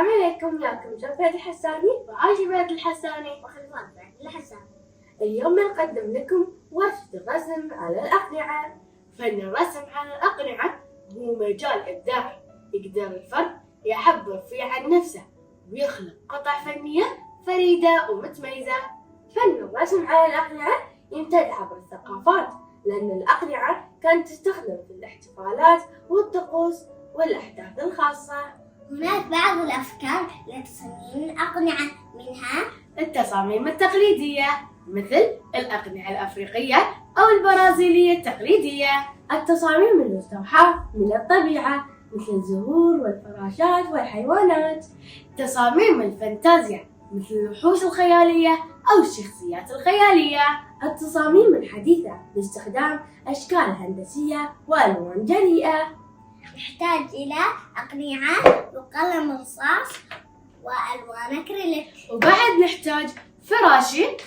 السلام عليكم، معكم جنفات الحساني وعاجبات الحساني وخلفان فهد الحساني. اليوم بنقدم لكم ورشة الرسم على الأقنعة. فن الرسم على الأقنعة هو مجال إبداعي يقدر الفرد يعبر فيه عن نفسه ويخلق قطع فنية فريدة ومتميزة. فن الرسم على الأقنعة يمتد عبر الثقافات، لأن الأقنعة كانت تستخدم في الاحتفالات والطقوس والأحداث الخاصة. هناك بعض الأفكار لتصميم الأقنعة، منها التصاميم التقليدية مثل الأقنعة الأفريقية أو البرازيلية التقليدية. التصاميم المستوحاة من الطبيعة مثل الزهور والفراشات والحيوانات. تصاميم الفانتازيا مثل الوحوش الخيالية أو الشخصيات الخيالية. التصاميم الحديثة باستخدام أشكال هندسية وألوان جريئة. نحتاج إلى أقنعة وقلم رصاص وألوان أكريليك، وبعد نحتاج فراشة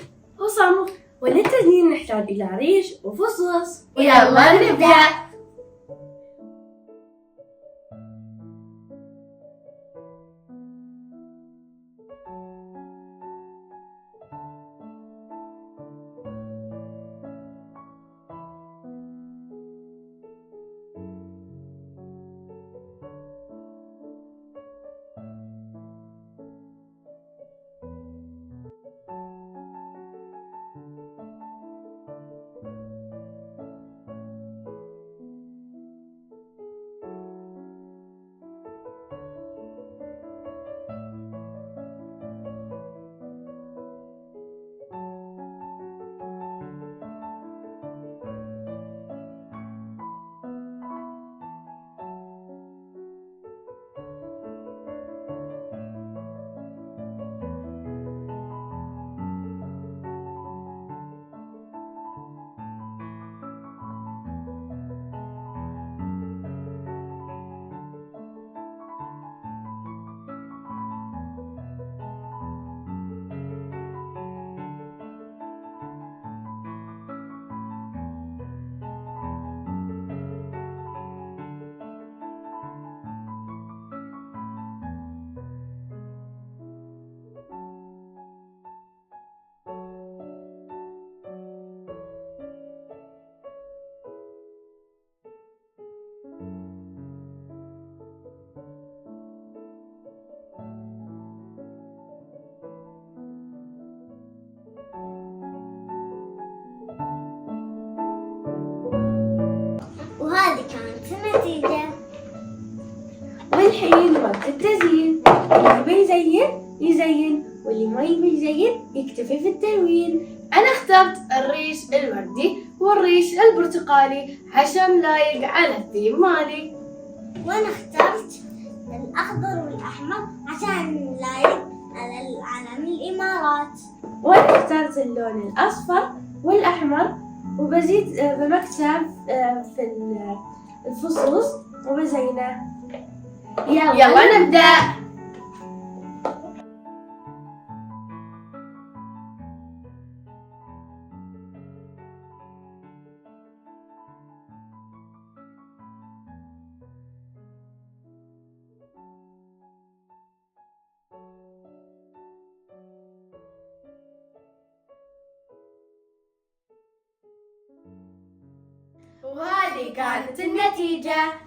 وصمغ، وللتزيين نحتاج إلى ريش وفصوص. ويلا نبدأ. وهذه كانت النتيجة. والحين وقت التزيين، اللي يبي يزين يزين، واللي ما يبي يزين يكتفي في التلوين. أنا اخترت الريش الوردي والريش البرتقالي عشان لايق على الثيم مالي. وأنا اخترت الأخضر والأحمر عشان لايق على علم الإمارات. وأنا اخترت اللون الأصفر والأحمر، وبزيد بمكتب في الفصوص وبزينه. يلا نبدأ. وهذه كانت النتيجة.